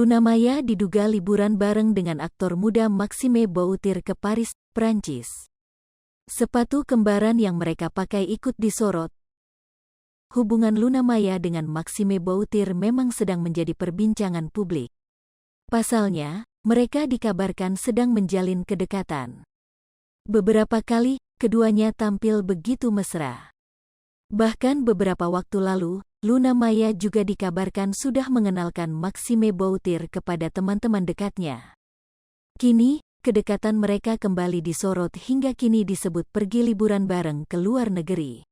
Luna Maya diduga liburan bareng dengan aktor muda Maxime Boutir ke Paris, Prancis. Sepatu kembaran yang mereka pakai ikut disorot. Hubungan Luna Maya dengan Maxime Boutir memang sedang menjadi perbincangan publik. Pasalnya, mereka dikabarkan sedang menjalin kedekatan. Beberapa kali, keduanya tampil begitu mesra. Bahkan beberapa waktu lalu, Luna Maya juga dikabarkan sudah mengenalkan Maxime Boutir kepada teman-teman dekatnya. Kini, kedekatan mereka kembali disorot hingga kini disebut pergi liburan bareng ke luar negeri.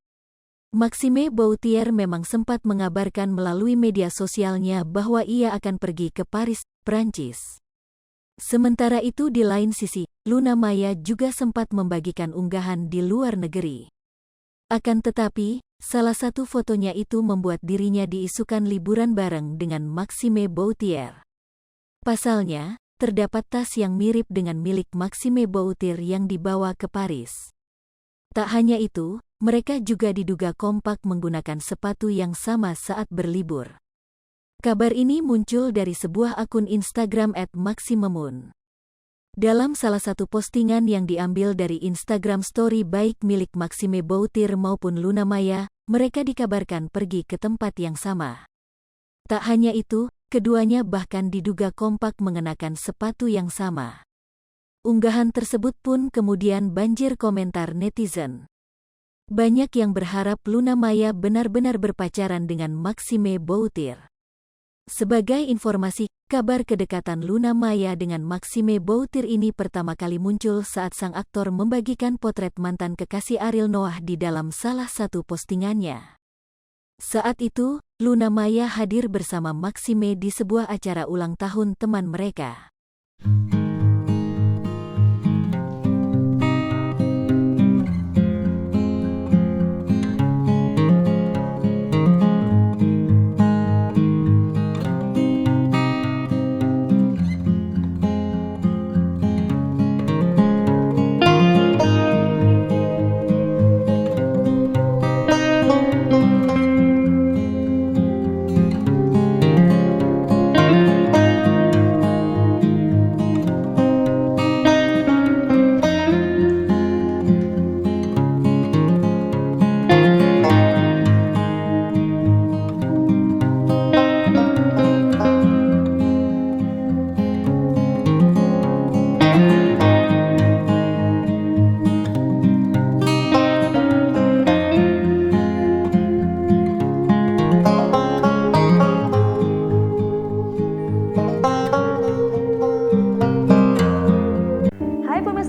Maxime Boutir memang sempat mengabarkan melalui media sosialnya bahwa ia akan pergi ke Paris, Prancis. Sementara itu di lain sisi, Luna Maya juga sempat membagikan unggahan di luar negeri. Akan tetapi, salah satu fotonya itu membuat dirinya diisukan liburan bareng dengan Maxime Boutir. Pasalnya, terdapat tas yang mirip dengan milik Maxime Boutir yang dibawa ke Paris. Tak hanya itu, mereka juga diduga kompak menggunakan sepatu yang sama saat berlibur. Kabar ini muncul dari sebuah akun Instagram @maximemoon. Dalam salah satu postingan yang diambil dari Instagram Story baik milik Maxime Boutir maupun Luna Maya, mereka dikabarkan pergi ke tempat yang sama. Tak hanya itu, keduanya bahkan diduga kompak mengenakan sepatu yang sama. Unggahan tersebut pun kemudian banjir komentar netizen. Banyak yang berharap Luna Maya benar-benar berpacaran dengan Maxime Boutir. Sebagai informasi, kabar kedekatan Luna Maya dengan Maxime Boutir ini pertama kali muncul saat sang aktor membagikan potret mantan kekasih Ariel Noah di dalam salah satu postingannya. Saat itu, Luna Maya hadir bersama Maxime di sebuah acara ulang tahun teman mereka.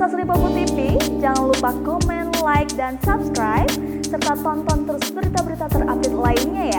Sripopo TV, jangan lupa komen, like, dan subscribe, serta tonton terus berita-berita terupdate lainnya ya.